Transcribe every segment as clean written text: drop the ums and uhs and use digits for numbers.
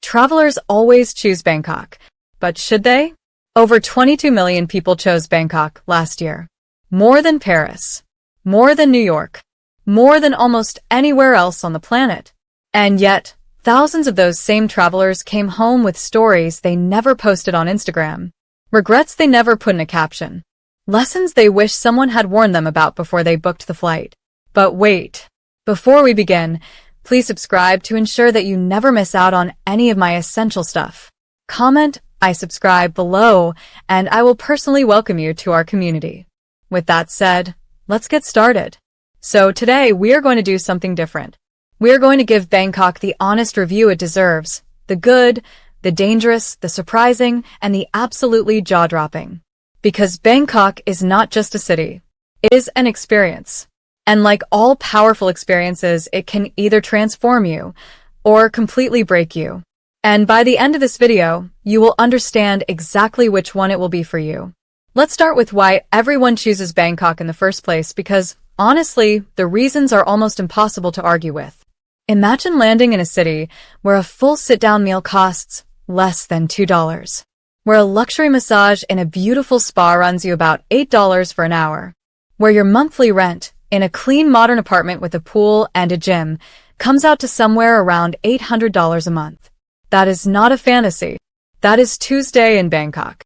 Travelers always choose Bangkok. But should they? Over 22 million people chose Bangkok last year. More than Paris. More than New York. More than almost anywhere else on the planet. And yet, thousands of those same travelers came home with stories they never posted on Instagram. Regrets they never put in a caption. Lessons they wish someone had warned them about before they booked the flight. But wait. Before we begin, please subscribe to ensure that you never miss out on any of my essential stuff. Comment, "I subscribe" below, and I will personally welcome you to our community. With that said, let's get started. So today we are going to do something different. We are going to give Bangkok the honest review it deserves. The good, the dangerous, the surprising, and the absolutely jaw-dropping. Because Bangkok is not just a city. It is an experience. And like all powerful experiences, it can either transform you or completely break you. And by the end of this video, you will understand exactly which one it will be for you. Let's start with why everyone chooses Bangkok in the first place, because honestly, the reasons are almost impossible to argue with. Imagine landing in a city where a full sit-down meal costs less than $2, where a luxury massage in a beautiful spa runs you about $8 for an hour, where your monthly rent in a clean modern apartment with a pool and a gym comes out to somewhere around $800 a month. That is not a fantasy. That is Tuesday in Bangkok.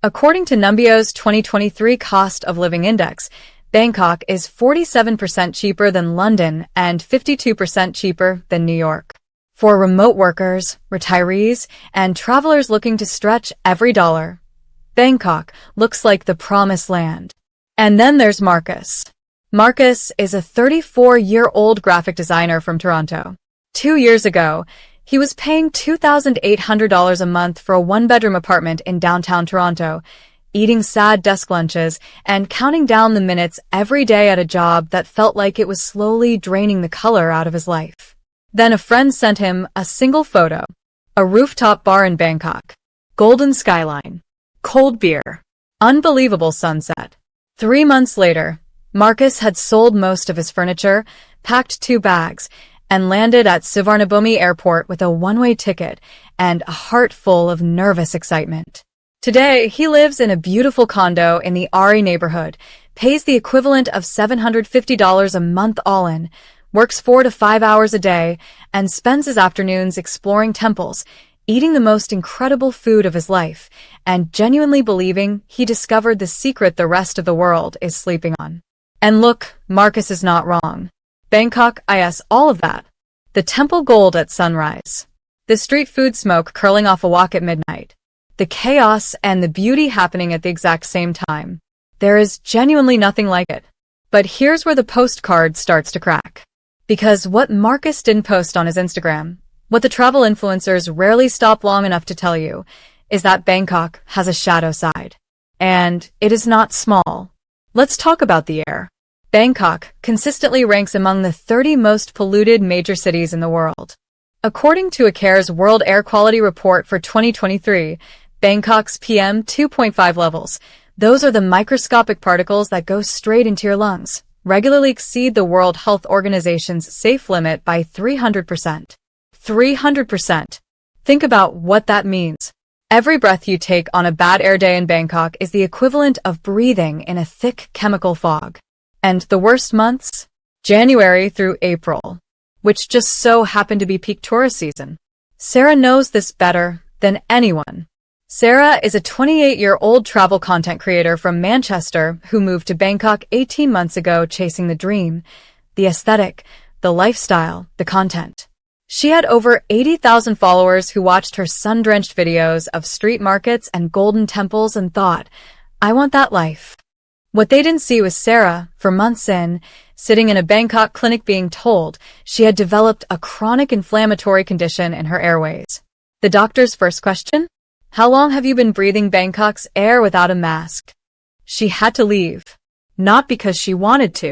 According to Numbio's 2023 Cost of Living Index, Bangkok is 47% cheaper than London and 52% cheaper than New York. For remote workers, retirees, and travelers looking to stretch every dollar, Bangkok looks like the promised land. And then there's Marcus. Marcus is a 34-year-old graphic designer from Toronto. 2 years ago, he was paying $2,800 a month for a one-bedroom apartment in downtown Toronto, eating sad desk lunches and counting down the minutes every day at a job that felt like it was slowly draining the color out of his life. Then a friend sent him a single photo. A rooftop bar in Bangkok. Golden skyline. Cold beer. Unbelievable sunset. 3 months later, Marcus had sold most of his furniture, packed 2 bags, and landed at Suvarnabhumi Airport with a one-way ticket and a heart full of nervous excitement. Today, he lives in a beautiful condo in the Ari neighborhood, pays the equivalent of $750 a month all in, works 4 to 5 hours a day, and spends his afternoons exploring temples, eating the most incredible food of his life, and genuinely believing he discovered the secret the rest of the world is sleeping on. And look, Marcus is not wrong. Bangkok is all of that. The temple gold at sunrise. The street food smoke curling off a wok at midnight. The chaos and the beauty happening at the exact same time. There is genuinely nothing like it. But here's where the postcard starts to crack. Because what Marcus didn't post on his Instagram, what the travel influencers rarely stop long enough to tell you, is that Bangkok has a shadow side. And it is not small. Let's talk about the air. Bangkok consistently ranks among the 30 most polluted major cities in the world. According to ICAO's World Air Quality Report for 2023, Bangkok's PM 2.5 levels, those are the microscopic particles that go straight into your lungs, regularly exceed the World Health Organization's safe limit by 300%. 300%. Think about what that means. Every breath you take on a bad air day in Bangkok is the equivalent of breathing in a thick chemical fog. And the worst months? January through April, which just so happened to be peak tourist season. Sarah knows this better than anyone. Sarah is a 28-year-old travel content creator from Manchester who moved to Bangkok 18 months ago chasing the dream, the aesthetic, the lifestyle, the content. She had over 80,000 followers who watched her sun-drenched videos of street markets and golden temples and thought, I want that life. What they didn't see was Sarah, for months in, sitting in a Bangkok clinic being told she had developed a chronic inflammatory condition in her airways. The doctor's first question? How long have you been breathing Bangkok's air without a mask? She had to leave. Not because she wanted to,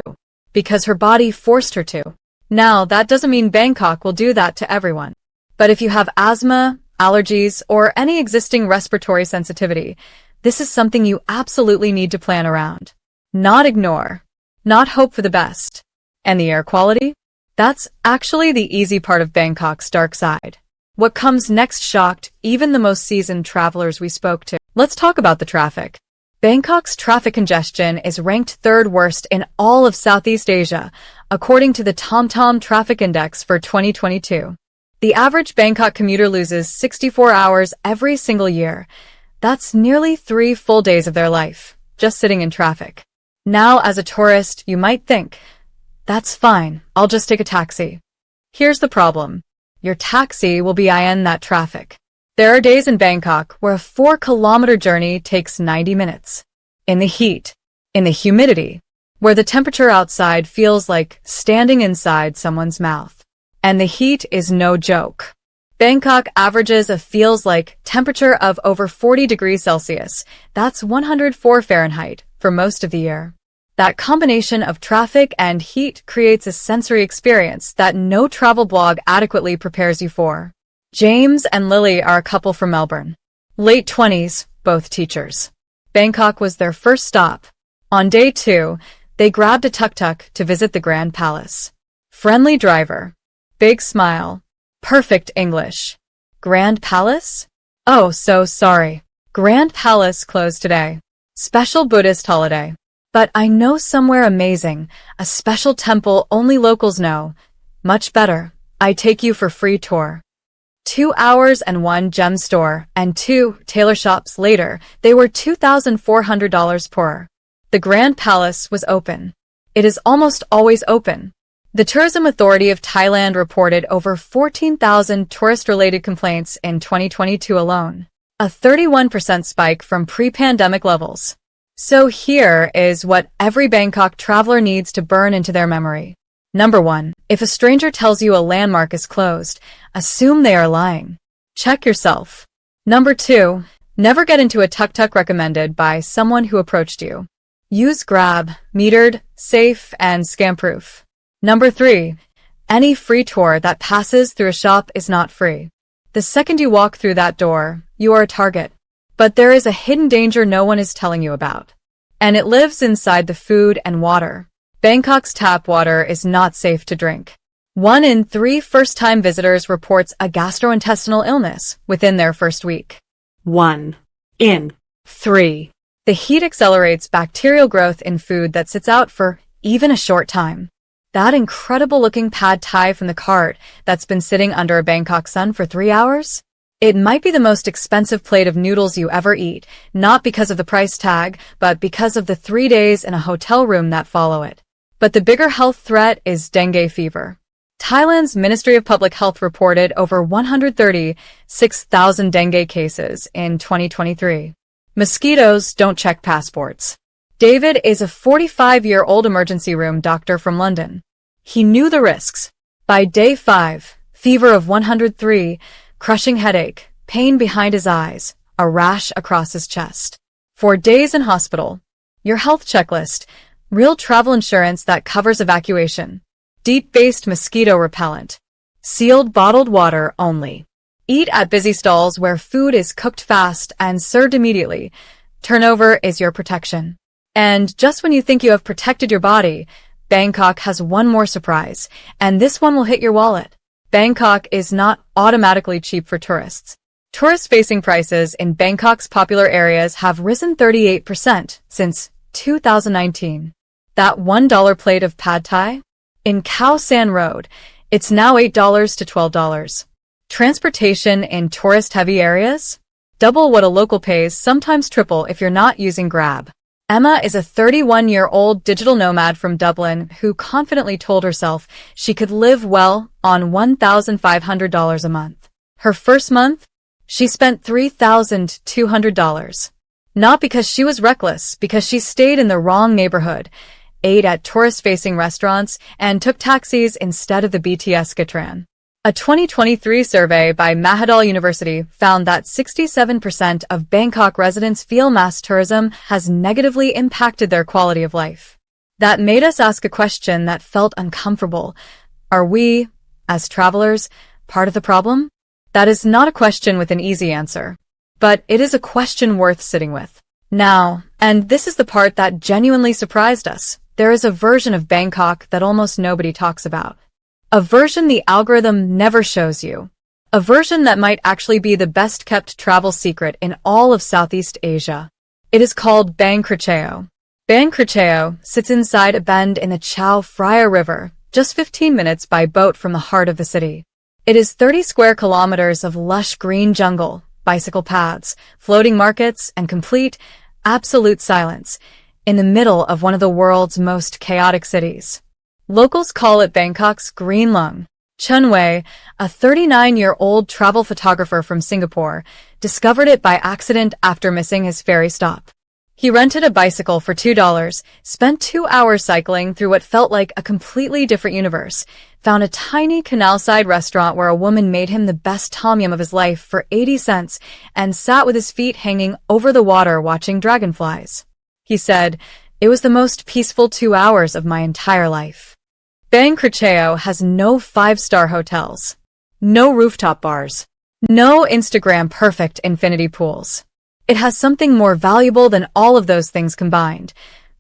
because her body forced her to. Now, that doesn't mean Bangkok will do that to everyone. But if you have asthma, allergies, or any existing respiratory sensitivity, this is something you absolutely need to plan around. Not ignore. Not hope for the best. And the air quality? That's actually the easy part of Bangkok's dark side. What comes next shocked even the most seasoned travelers we spoke to. Let's talk about the traffic. Bangkok's traffic congestion is ranked third worst in all of Southeast Asia, according to the TomTom Traffic Index for 2022. The average Bangkok commuter loses 64 hours every single year. That's nearly 3 full days of their life, just sitting in traffic. Now, as a tourist, you might think, that's fine, I'll just take a taxi. Here's the problem. Your taxi will be in that traffic. There are days in Bangkok where a 4-kilometer journey takes 90 minutes. In the heat, in the humidity, where the temperature outside feels like standing inside someone's mouth. And the heat is no joke. Bangkok averages a feels like temperature of over 40 degrees Celsius. That's 104 Fahrenheit for most of the year. That combination of traffic and heat creates a sensory experience that no travel blog adequately prepares you for. James and Lily are a couple from Melbourne. Late 20s, both teachers. Bangkok was their first stop. On day 2, they grabbed a tuk-tuk to visit the Grand Palace. Friendly driver. Big smile. Perfect English. Grand Palace? Oh, so sorry. Grand Palace closed today. Special Buddhist holiday. But I know somewhere amazing, a special temple only locals know. Much better. I take you for free tour. 2 hours and 1 gem store, and 2 tailor shops later, they were $2,400 poorer. The Grand Palace was open. It is almost always open. The Tourism Authority of Thailand reported over 14,000 tourist-related complaints in 2022 alone, a 31% spike from pre-pandemic levels. So here is what every Bangkok traveler needs to burn into their memory. Number 1. If a stranger tells you a landmark is closed, assume they are lying. Check yourself. Number 2. Never get into a tuk-tuk recommended by someone who approached you. Use Grab, metered, safe, and scam-proof. Number 3. Any free tour that passes through a shop is not free. The second you walk through that door, you are a target. But there is a hidden danger no one is telling you about. And it lives inside the food and water. Bangkok's tap water is not safe to drink. 1 in 3 first-time visitors reports a gastrointestinal illness within their first week. 1 in 3. The heat accelerates bacterial growth in food that sits out for even a short time. That incredible-looking pad thai from the cart that's been sitting under a Bangkok sun for 3 hours? It might be the most expensive plate of noodles you ever eat, not because of the price tag, but because of the 3 days in a hotel room that follow it. But the bigger health threat is dengue fever. Thailand's Ministry of Public Health reported over 136,000 dengue cases in 2023. Mosquitoes don't check passports. David is a 45-year-old emergency room doctor from London. He knew the risks. By day 5, fever of 103, crushing headache, pain behind his eyes, a rash across his chest. 4 days in hospital. Your health checklist. Real travel insurance that covers evacuation. Deep-based mosquito repellent. Sealed bottled water only. Eat at busy stalls where food is cooked fast and served immediately. Turnover is your protection. And just when you think you have protected your body, Bangkok has one more surprise, and this one will hit your wallet. Bangkok is not automatically cheap for tourists. Tourist-facing prices in Bangkok's popular areas have risen 38% since 2019. That $1 plate of pad thai? In Khao San Road, it's now $8 to $12. Transportation in tourist-heavy areas? Double what a local pays, sometimes triple if you're not using Grab. Emma is a 31-year-old digital nomad from Dublin who confidently told herself she could live well on $1,500 a month. Her first month, she spent $3,200. Not because she was reckless, because she stayed in the wrong neighborhood, ate at tourist-facing restaurants, and took taxis instead of the BTS Skytran. A 2023 survey by Mahidol University found that 67% of Bangkok residents feel mass tourism has negatively impacted their quality of life. That made us ask a question that felt uncomfortable. Are we, as travelers, part of the problem? That is not a question with an easy answer. But it is a question worth sitting with. Now, and this is the part that genuinely surprised us, there is a version of Bangkok that almost nobody talks about. A version the algorithm never shows you. A version that might actually be the best-kept travel secret in all of Southeast Asia. It is called Bang Krachao. Bang Krachao sits inside a bend in the Chao Phraya River, just 15 minutes by boat from the heart of the city. It is 30 square kilometers of lush green jungle, bicycle paths, floating markets, and complete, absolute silence, in the middle of one of the world's most chaotic cities. Locals call it Bangkok's green lung. Chun Wei, a 39-year-old travel photographer from Singapore, discovered it by accident after missing his ferry stop. He rented a bicycle for $2, spent 2 hours cycling through what felt like a completely different universe, found a tiny canal-side restaurant where a woman made him the best tom yum of his life for 80 cents, and sat with his feet hanging over the water watching dragonflies. He said, "It was the most peaceful 2 hours of my entire life." Bang Krachao has no 5-star hotels, no rooftop bars, no Instagram-perfect infinity pools. It has something more valuable than all of those things combined,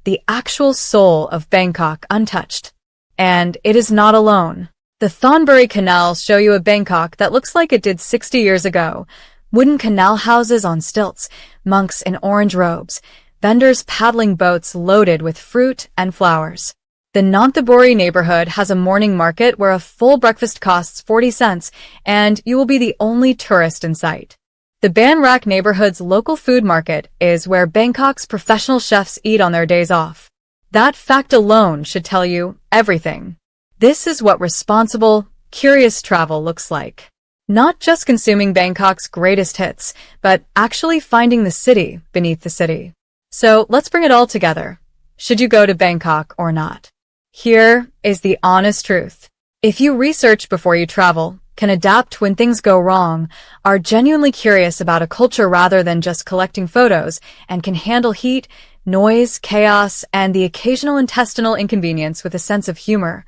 the actual soul of Bangkok untouched. And it is not alone. The Thonburi Canals show you a Bangkok that looks like it did 60 years ago. Wooden canal houses on stilts, monks in orange robes, vendors paddling boats loaded with fruit and flowers. The Nonthaburi neighborhood has a morning market where a full breakfast costs 40 cents, and you will be the only tourist in sight. The Ban Rak neighborhood's local food market is where Bangkok's professional chefs eat on their days off. That fact alone should tell you everything. This is what responsible, curious travel looks like. Not just consuming Bangkok's greatest hits, but actually finding the city beneath the city. So let's bring it all together. Should you go to Bangkok or not? Here is the honest truth. If you research before you travel, can adapt when things go wrong, are genuinely curious about a culture rather than just collecting photos, and can handle heat, noise, chaos, and the occasional intestinal inconvenience with a sense of humor,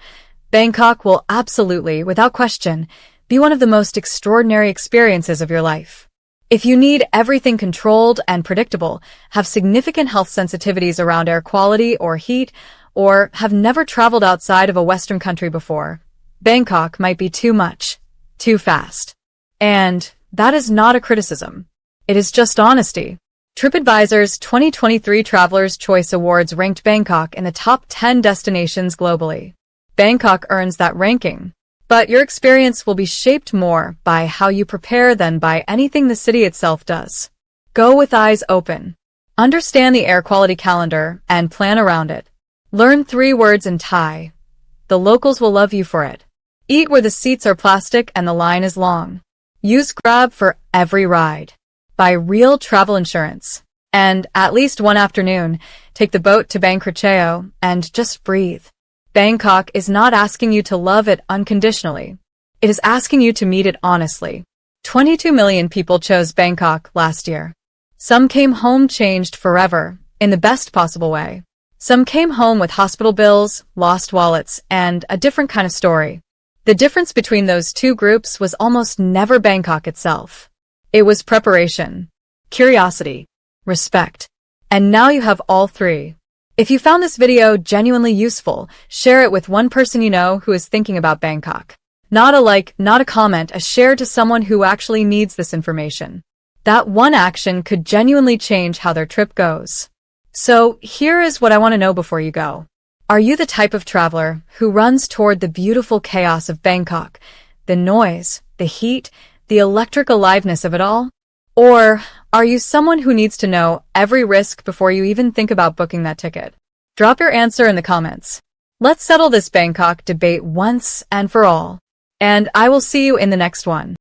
Bangkok will absolutely, without question, be one of the most extraordinary experiences of your life. If you need everything controlled and predictable, have significant health sensitivities around air quality or heat, or have never traveled outside of a Western country before, Bangkok might be too much, too fast. And that is not a criticism. It is just honesty. TripAdvisor's 2023 Traveler's Choice Awards ranked Bangkok in the top 10 destinations globally. Bangkok earns that ranking. But your experience will be shaped more by how you prepare than by anything the city itself does. Go with eyes open. Understand the air quality calendar and plan around it. Learn 3 words in Thai. The locals will love you for it. Eat where the seats are plastic and the line is long. Use Grab for every ride. Buy real travel insurance. And at least one afternoon, take the boat to Bang Krachao and just breathe. Bangkok is not asking you to love it unconditionally. It is asking you to meet it honestly. 22 million people chose Bangkok last year. Some came home changed forever, in the best possible way. Some came home with hospital bills, lost wallets, and a different kind of story. The difference between those two groups was almost never Bangkok itself. It was preparation, curiosity, respect. And now you have all 3. If you found this video genuinely useful, share it with one person you know who is thinking about Bangkok. Not a like, not a comment, a share to someone who actually needs this information. That one action could genuinely change how their trip goes. So here is what I want to know before you go. Are you the type of traveler who runs toward the beautiful chaos of Bangkok, the noise, the heat, the electric aliveness of it all? Or are you someone who needs to know every risk before you even think about booking that ticket? Drop your answer in the comments. Let's settle this Bangkok debate once and for all. And I will see you in the next one.